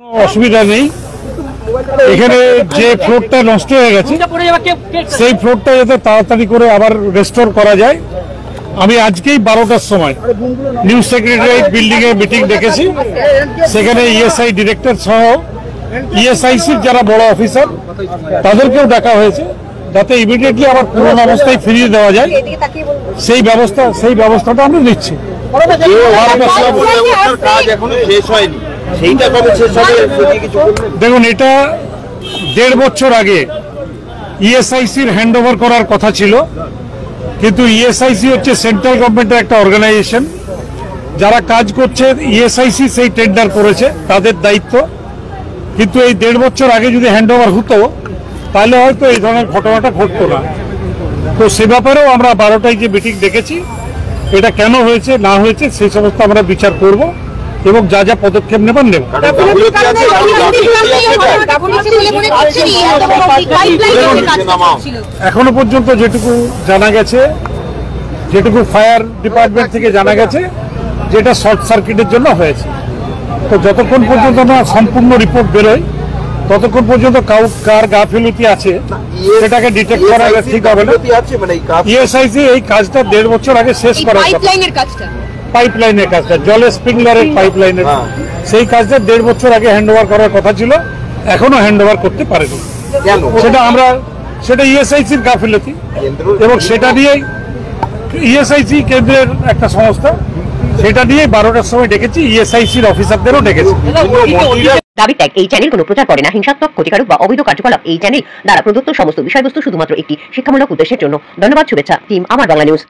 কোনো অসুবিধা নেই। এখানে যে ফ্লোরটা নষ্ট হয়ে গেছে সেই ফ্লোরটা যাতে তাড়াতাড়ি করে আবার রেস্টোর করা যায়। আমি আজকেই 12টার সময় নিউ সেক্রেটারিয়েট বিল্ডিং এ মিটিং ডেকেছি, সেখানে ইএসআই ডিরেক্টর সহ ইএসআইসির যারা বড় অফিসার তাদেরকেও ডাকা হয়েছে, যাতে ইমিডিয়েটলি আবার পুরোনো অবস্থায় ফিরিয়ে দেওয়া যায় সেই ব্যবস্থাটা আমরা নিচ্ছি। দেখুন, এটা 1.5 বছর আগে ইএসআইসির হ্যান্ড ওভার করার কথা ছিল, কিন্তু ইএসআইসি হচ্ছে সেন্ট্রাল গভর্নমেন্টের একটা অর্গানাইজেশন। যারা কাজ করছে ইএসআইসি সেই টেন্ডার করেছে, তাদের দায়িত্ব। কিন্তু এই 1.5 বছর আগে যদি হ্যান্ড ওভার হতো তাহলে হয়তো এই ধরনের ঘটনাটা ঘটতো না। তো সে ব্যাপারেও আমরা 12টায় যে মিটিং ডেকেছি, এটা কেন হয়েছে না হয়েছে সেই সমস্ত আমরা বিচার করব এবং যা যা পদক্ষেপ নেবার নেব। এখনো পর্যন্ত যেটুকু জানা গেছে, যেটুকু ফায়ার ডিপার্টমেন্ট থেকে জানা গেছে, যেটা শর্ট সার্কিটের জন্য হয়েছে। তো যতক্ষণ পর্যন্ত না সম্পূর্ণ রিপোর্ট বেরোয় ততক্ষণ পর্যন্ত কার গাফিলতি আছে সেটাকে ডিটেক্ট করা ঠিক হবে না। ইএসআইসি এই কাজটা 1.5 বছর আগে শেষ করার কথা, পাইপলাইনের কাজটা, জলের স্প্রিংলারের পাইপলাইনের, সেই কাজটা 1.5 বছর আগে হ্যান্ড ওভার করার কথা ছিল, এখনো হ্যান্ড ওভার করতে পারেনি। সেটা ইএসআইসির গাফিলতি, এবং সেটা নিয়েই ইএসআইসি কেন্দ্রের একটা সংস্থা, সেটা নিয়ে 12টার সময় ডেকেছি, ইএসআইসির অফিসারদেরও ডেকেছি। দাবি ত্যাগ এই চ্যানেল কোনো প্রচার করে না হিংসাত্মক, ক্ষতিকারক বা অবৈধ কার্যকলাপ এই চ্যানেল দ্বারা প্রদত্ত সমস্ত বিষয়বস্তু শুধুমাত্র একটি শিক্ষামূলক উদ্দেশ্যের জন্য। ধন্যবাদ। শুভেচ্ছা টিম আমার বাংলা নিউজ।